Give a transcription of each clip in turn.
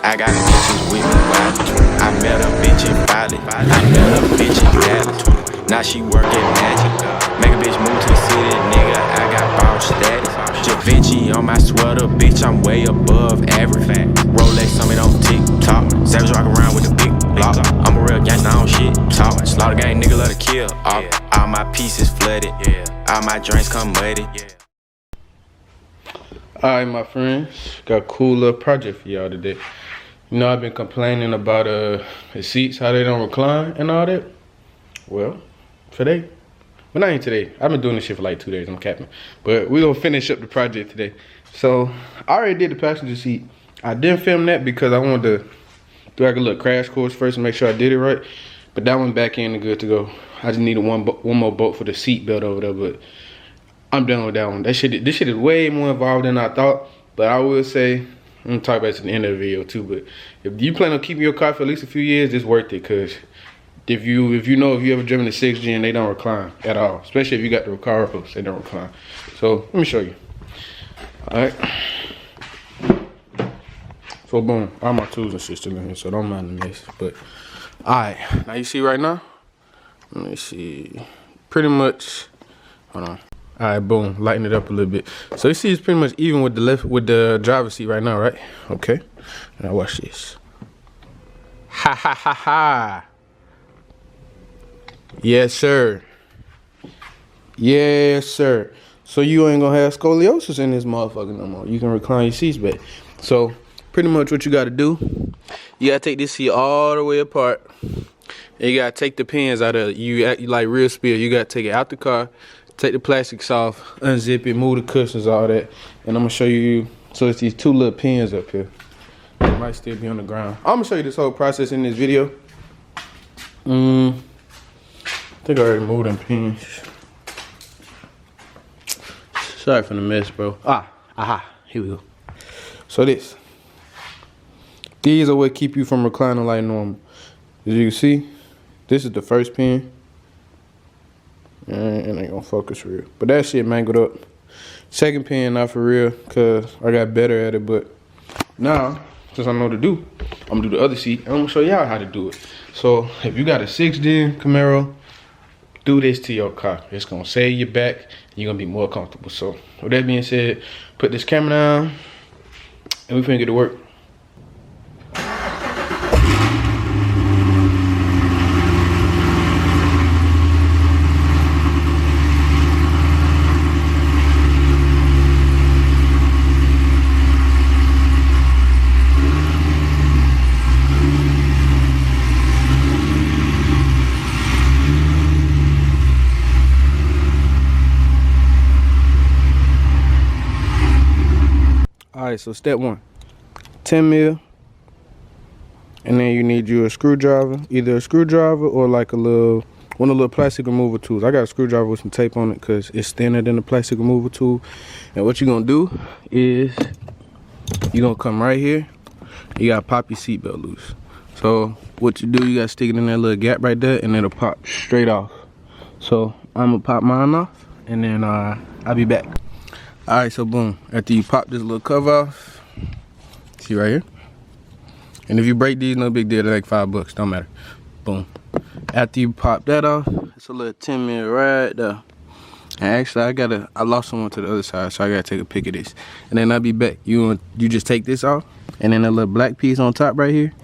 I got bitches with me wild. I met a bitch in Bali. I met a bitch in Dallas. Now she work at Magic. Make a bitch move to the city, nigga. I got ball status. Da Vinci on my sweater, bitch. I'm way above average. Rolex on me on TikTok. Savage rock around with the big block. I'm a real gangster, I don't shit talk. Slaughter gang, nigga love to kill. All my pieces flooded. All my drinks come muddy. Alright, my friends, got a cool little project for y'all today. You know, I've been complaining about the seats, how they don't recline and all that. Well, today, well, not even today. I've been doing this shit for like 2 days, I'm capping. But we're gonna finish up the project today. So, I already did the passenger seat. I didn't film that because I wanted to do like a little crash course first and make sure I did it right. But that one back in and good to go. I just needed one more bolt for the seat belt over there, but I'm done with that one. This shit is way more involved than I thought. But I will say, I'm gonna talk about it at the end of the video too. But if you plan on keeping your car for at least a few years, it's worth it. Cause if you ever driven the 6 Gen, they don't recline at all. Especially if you got the Recaro posts, they don't recline. So let me show you. All right. So boom, all my tools and shit still in here, so don't mind the mess. But all right, now you see right now. Let me see. Pretty much. Hold on. All right, boom, lighten it up a little bit. So you see it's pretty much even with the driver's seat right now, right? Okay, now watch this. Ha ha ha ha. Yes, sir. Yes, sir. So you ain't gonna have scoliosis in this motherfucker no more. You can recline your seats back. So pretty much what you gotta do, you gotta take this seat all the way apart. And you gotta take the pins out of it. You like real speed. You gotta take it out the car. Take the plastics off, unzip it, move the cushions, all that. And I'm gonna show you, so it's these 2 little pins up here. They might still be on the ground. I'm gonna show you this whole process in this video. I think I already moved them pins. Sorry for the mess, bro. Here we go. So these are what keep you from reclining like normal. As you can see, this is the first pin. And ain't gonna focus real. But that shit mangled up. Second pin, not for real, cause I got better at it. But now, since I know what to do, I'm gonna do the other seat and I'm gonna show y'all how to do it. So if you got a 6 Gen Camaro, do this to your car. It's gonna save your back and you're gonna be more comfortable. So with that being said, put this camera down and we finna get to work. Alright, so step 1, 10 mil, and then you need you a screwdriver, either a screwdriver or like one of the little plastic removal tools. I got a screwdriver with some tape on it because it's thinner than the plastic removal tool. And what you're gonna do is you're gonna come right here, you gotta pop your seatbelt loose. So what you do, you gotta stick it in that little gap right there and it'll pop straight off. So I'm gonna pop mine off and then I'll be back. Alright, so boom, after you pop this little cover off, see right here? And if you break these, no big deal, they're like $5, don't matter. Boom. After you pop that off, it's a little 10 mil right there. And actually, I lost someone to the other side, so I gotta take a pic of this. And then I'll be back. You just take this off, and then a little black piece on top right here,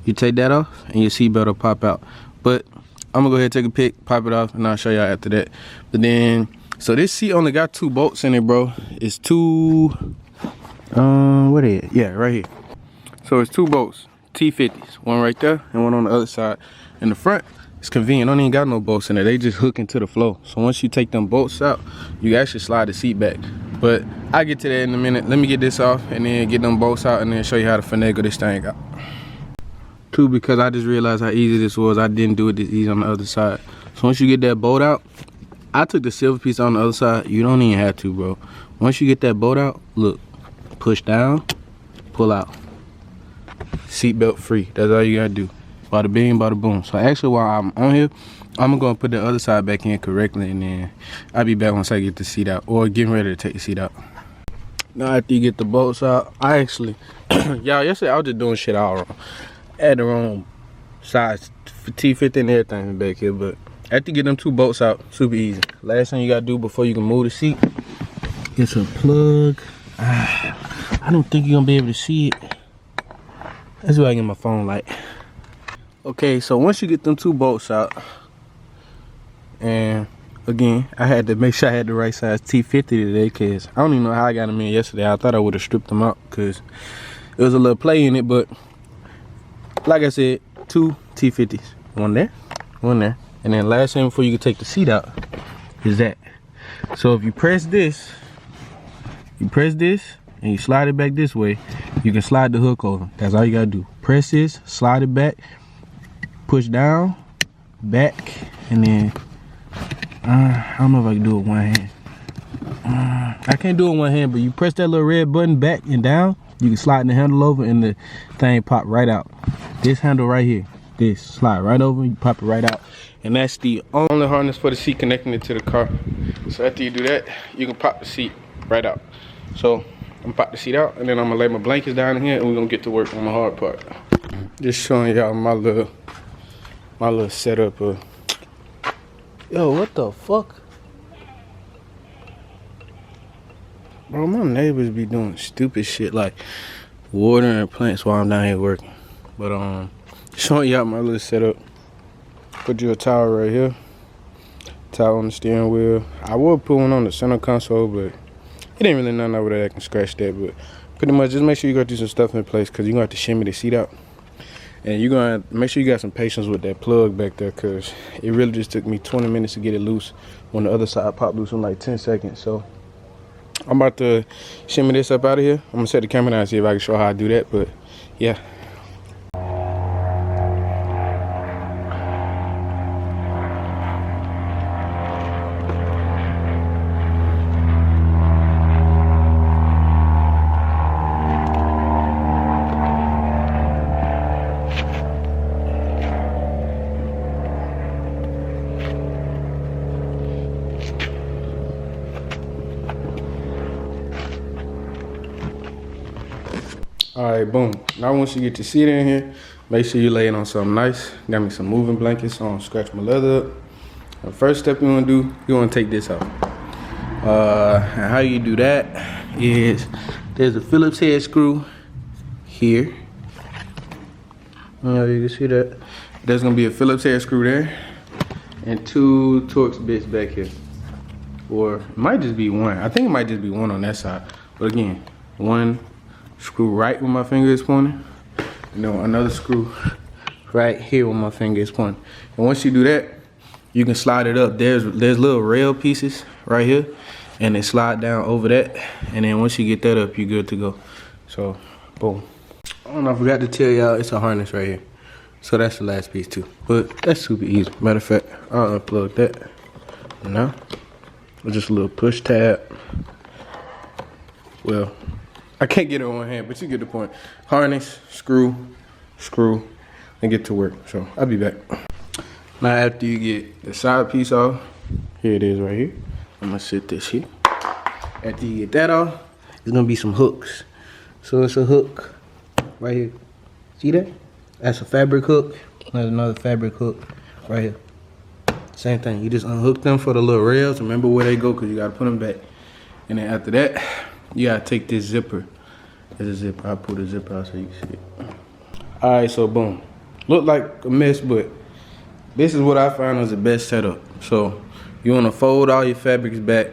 you take that off, and your seatbelt will pop out. But I'm gonna go ahead and take a pic, pop it off, and I'll show y'all after that. But then, so this seat only got 2 bolts in it, bro. It's 2, what is it? Yeah, right here. So it's 2 bolts, T50s, one right there and one on the other side. In the front, it's convenient, don't even got no bolts in it. They just hook into the floor. So once you take them bolts out, you actually slide the seat back. But I'll get to that in a minute. Let me get this off and then get them bolts out and then show you how to finagle this thing out. 2, because I just realized how easy this was. I didn't do it this easy on the other side. So once you get that bolt out, I took the silver piece on the other side. You don't even have to, bro. Once you get that bolt out, look, push down, pull out. Seatbelt free. That's all you gotta do. Bada bing, bada boom. So actually, while I'm on here, I'm gonna put the other side back in correctly, and then I'll be back once I get the seat out, or getting ready to take the seat out. Now after you get the bolts out, I actually, y'all, yesterday I was just doing shit all wrong. I had the wrong size for T50 and everything back here, but after you get them 2 bolts out, super easy. Last thing you gotta do before you can move the seat, get a plug. I don't think you're gonna be able to see it. That's why I get my phone light. Okay, so once you get them 2 bolts out, and again, I had to make sure I had the right size T50 today, because I don't even know how I got them in yesterday. I thought I would have stripped them out because it was a little play in it, but like I said, 2 T50s. One there, and then last thing before you can take the seat out is that. So if you press this, and you slide it back this way, you can slide the hook over. That's all you gotta do. Press this, slide it back, push down, back, and then I don't know if I can do it with one hand. I can't do it with one hand, but you press that little red button back and down, you can slide the handle over and the thing pop right out. This handle right here, this slide right over, you pop it right out. And that's the only harness for the seat connecting it to the car. So after you do that, you can pop the seat right out. So I'm gonna pop the seat out, and then I'm gonna lay my blankets down here, and we're gonna get to work on the hard part. Just showing y'all my little setup of. Yo, what the fuck? Bro, my neighbors be doing stupid shit like watering plants while I'm down here working. But showing y'all my little setup. Put you a towel right here. Towel on the steering wheel. I would put one on the center console, but it ain't really nothing over there that can scratch that. But pretty much just make sure you got do some stuff in place, because you're gonna have to shimmy the seat out. And you're gonna make sure you got some patience with that plug back there, because it really just took me 20 minutes to get it loose. When the other side popped loose in like 10 seconds. So I'm about to shimmy this up out of here. I'm gonna set the camera down and see if I can show how I do that. But yeah. Alright, boom. Now once you get your seat in here, make sure you lay it on something nice. Got me some moving blankets so I don't scratch my leather up. The first step you want to do, you want to take this off. And how you do that is there's a Phillips head screw here. You can see that. There's going to be a Phillips head screw there and 2 Torx bits back here. Or it might just be one. I think it might just be one on that side. But again, one screw right where my finger is pointing, and then another screw right here where my finger is pointing. And once you do that, you can slide it up. There's little rail pieces right here, and they slide down over that. And then once you get that up, you're good to go. So, boom. I don't know, I forgot to tell y'all, it's a harness right here. So that's the last piece too. But that's super easy. Matter of fact, I'll unplug that now. With just a little push tab. Well, I can't get it on one hand, but you get the point. Harness, screw, and get to work. So I'll be back. Now after you get the side piece off, here it is right here. I'm gonna sit this here. After you get that off, there's gonna be some hooks. So it's a hook right here. See that? That's a fabric hook. There's another fabric hook right here. Same thing, you just unhook them for the little rails. Remember where they go, because you gotta put them back. And then after that, you gotta take this zipper. There's a zipper. I'll pull the zipper out so you can see it. Alright, so boom. Look like a mess, but this is what I found was the best setup. So you wanna fold all your fabrics back,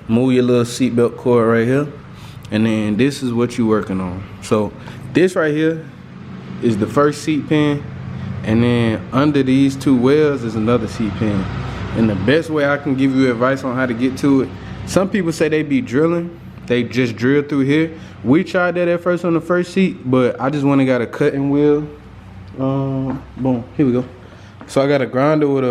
move your little seatbelt cord right here, and then this is what you're working on. So this right here is the first seat pin, and then under these 2 wells is another seat pin. And the best way I can give you advice on how to get to it, some people say they be drilling. They just drill through here. We tried that at first on the first seat, but I just went and got a cutting wheel. Boom, here we go. So I got a grinder with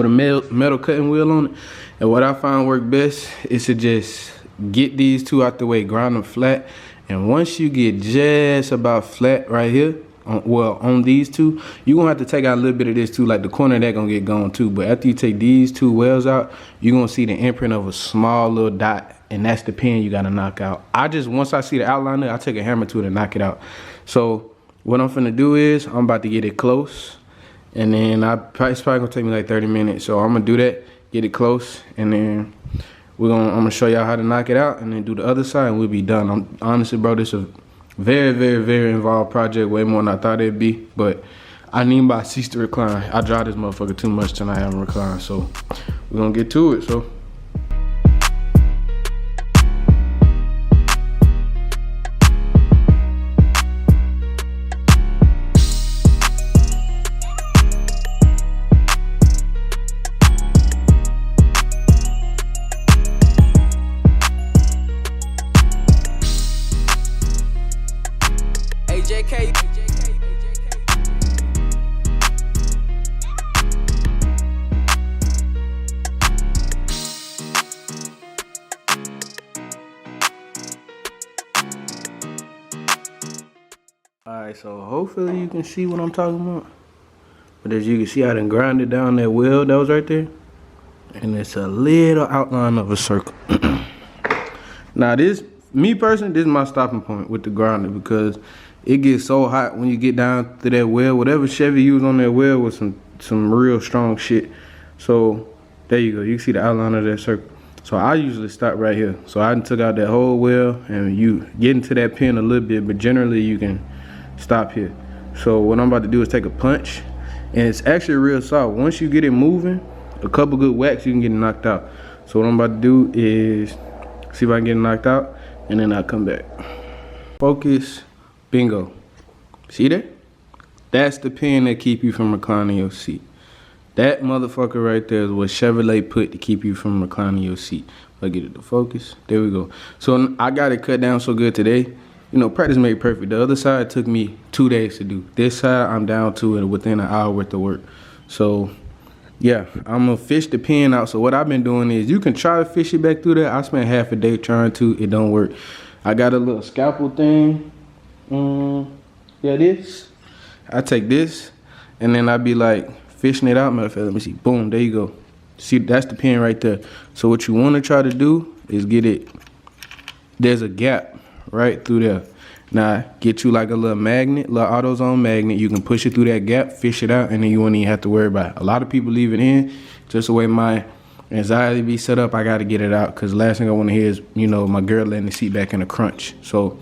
a metal cutting wheel on it. And what I found worked best is to just get these 2 out the way, grind them flat. And once you get just about flat right here, on these 2, you're gonna have to take out a little bit of this too, like the corner of that gonna get gone too. But after you take these 2 wells out, you're gonna see the imprint of a small little dot and that's the pin you gotta knock out. Once I see the outline there, I take a hammer to it and knock it out. So what I'm finna do is I'm about to get it close, and then it's probably gonna take me like 30 minutes. So I'm gonna do that, get it close, and then I'm gonna show y'all how to knock it out, and then do the other side, and we'll be done. Honestly, bro, this is a very, very, very involved project, way more than I thought it'd be, but I need my seats to recline. I drive this motherfucker too much till I haven't reclined, so we're gonna get to it. So. Alright, so hopefully you can see what I'm talking about. But as you can see, I done grinded down that wheel that was right there. And it's a little outline of a circle. Now me personally, this is my stopping point with the grinder, because it gets so hot when you get down to that wheel. Whatever Chevy used on that wheel was some real strong shit. So there you go, you can see the outline of that circle. So I usually stop right here. So I took out that whole wheel, and you get into that pin a little bit, but generally you can stop here. So what I'm about to do is take a punch, and it's actually real soft. Once you get it moving, a couple good whacks, you can get it knocked out. So what I'm about to do is see if I can get it knocked out, and then I'll come back. Focus, bingo. See that? That's the pin that keep you from reclining your seat. That motherfucker right there is what Chevrolet put to keep you from reclining your seat. If I get it to focus, there we go. So I got it cut down so good today. You know, practice made perfect. The other side took me 2 days to do. This side, I'm down to it within an hour worth of work. So, yeah, I'm gonna fish the pin out. So what I've been doing is, you can try to fish it back through there. I spent half a day trying to. It don't work. I got a little scalpel thing. Yeah, this. I take this, and then I be like fishing it out. Matter of fact, let me see. Boom, there you go. See, that's the pin right there. So what you want to try to do is get it. There's a gap right through there. Now get you like a little magnet, little AutoZone magnet. You can push it through that gap, fish it out, and then you won't even have to worry about it. A lot of people leave it in. Just the way my anxiety be set up, I got to get it out, because last thing I want to hear is, you know, my girl letting the seat back in a crunch. So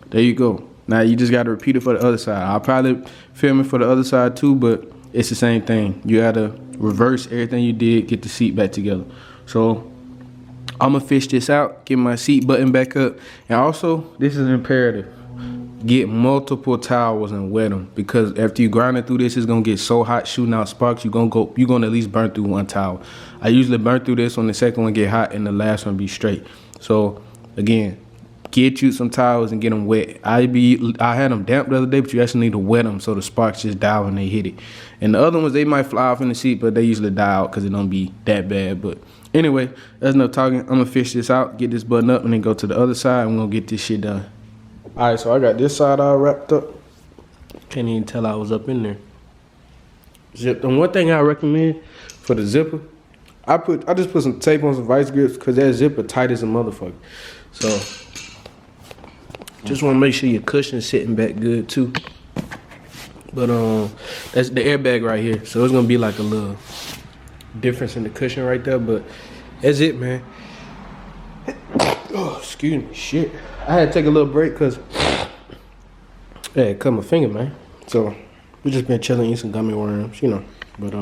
there you go. Now you just got to repeat it for the other side. I'll probably film it for the other side too, but it's the same thing. You got to reverse everything you did, get the seat back together. So I'm gonna fish this out, get my seat button back up, and also this is imperative: get multiple towels and wet them, because after you grind it through this, it's gonna get so hot shooting out sparks. You're gonna at least burn through one towel. I usually burn through this when the second one get hot and the last one be straight. So again, get you some towels and get them wet. I had them damp the other day, but you actually need to wet them so the sparks just die when they hit it. And the other ones, they might fly off in the seat, but they usually die out because it don't be that bad. But anyway, that's enough talking. I'm gonna fish this out, get this button up, and then go to the other side, and we're gonna get this shit done. All right, so I got this side all wrapped up. Can't even tell I was up in there. Zipped. And one thing I recommend for the zipper, I just put some tape on some vice grips, because that zipper tight as a motherfucker. So just want to make sure your cushion's sitting back good too. But that's the airbag right here, so it's gonna be like a little difference in the cushion right there. But that's it, man. Oh, excuse me, shit. I had to take a little break because I had cut my finger, man. So we just been chilling, eating some gummy worms, you know. But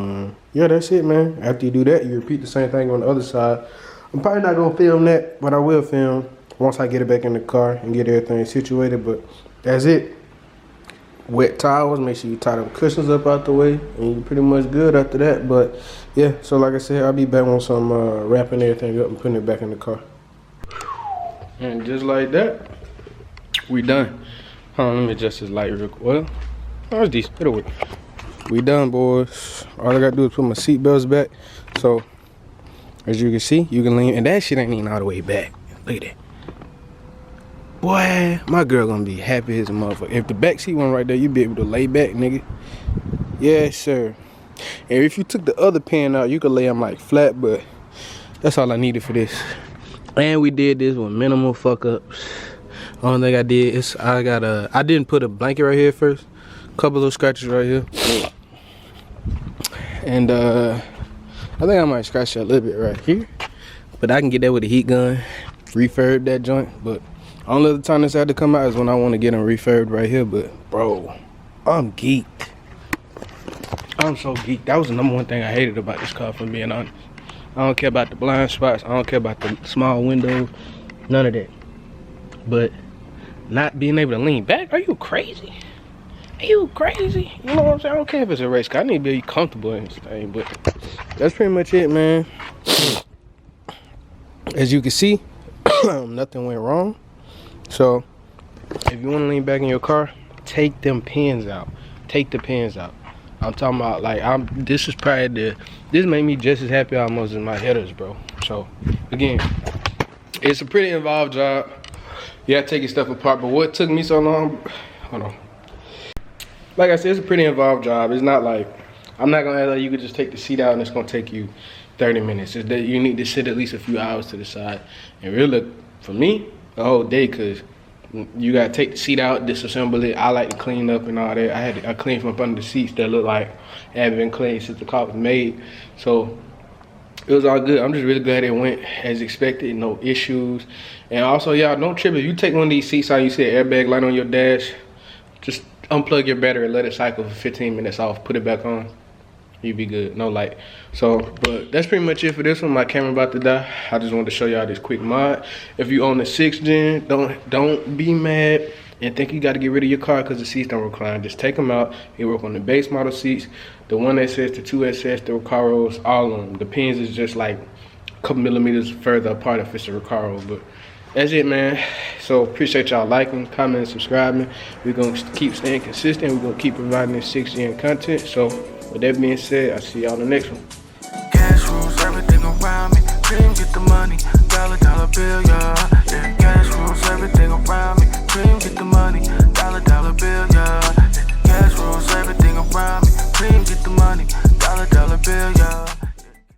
yeah, that's it, man. After you do that, you repeat the same thing on the other side. I'm probably not gonna film that, but I will film once I get it back in the car and get everything situated. But that's it. Wet towels, make sure you tie them cushions up out the way, and you're pretty much good after that. But yeah, so like I said, I'll be back on some wrapping everything up and putting it back in the car. And just like that, we done. Hold on, let me adjust this light real quick. Well, that's decent. It'll work. We done, boys. All I gotta do is put my seat belts back. So as you can see, you can lean, and that shit ain't even all the way back. Look at that. Boy, my girl gonna be happy as a motherfucker. If the back seat one right there, you be able to lay back, nigga. Yes, sir. And if you took the other pin out, you could lay them like flat, but that's all I needed for this. And we did this with minimal fuck ups. Only thing I did is I didn't put a blanket right here first. Couple little scratches right here. And I think I might scratch that a little bit right here. But I can get that with a heat gun. Refurb that joint. But only other time this had to come out is when I want to get them refurbed right here. But bro, I'm geeked. I'm so geeked. That was the number one thing I hated about this car, from being honest. I don't care about the blind spots. I don't care about the small windows. None of that. But not being able to lean back, are you crazy? Are you crazy? You know what I'm saying? I don't care if it's a race car. I need to be comfortable in this thing. But that's pretty much it, man. As you can see, nothing went wrong. So if you want to lean back in your car, take them pins out. Take the pins out. I'm talking about, like, this made me just as happy almost as my headers, bro. So again, it's a pretty involved job. You gotta take your stuff apart, but what took me so long, hold on. Like I said, it's a pretty involved job. It's not like, I'm not gonna act like you could just take the seat out and it's gonna take you 30 minutes. It's that you need to sit at least a few hours to the side. And really, for me, the whole day, cause you gotta take the seat out, disassemble it. I like to clean up and all that. I cleaned from up under the seats that look like they haven't been cleaned since the car was made. So it was all good. I'm just really glad it went as expected, no issues. And also, y'all, don't trip. If you take one of these seats out, you see an airbag light on your dash, just unplug your battery, let it cycle for 15 minutes off, put it back on. You be good, no light. So, but that's pretty much it for this one. My camera about to die. I just wanted to show y'all this quick mod. If you own the 6th gen, don't be mad and think you got to get rid of your car because the seats don't recline. Just take them out. You work on the base model seats, the 1SS, the 2SS, the Recaros, all of them. The pins is just like a couple millimeters further apart if it's a Recaro. But that's it, man. So appreciate y'all liking, commenting, subscribing. We're gonna keep staying consistent. We're gonna keep providing this 6th gen content. So with that being said, I'll see y'all in the next one. Cash rules everything around me. Dream, get the money. Dollar bill, yeah.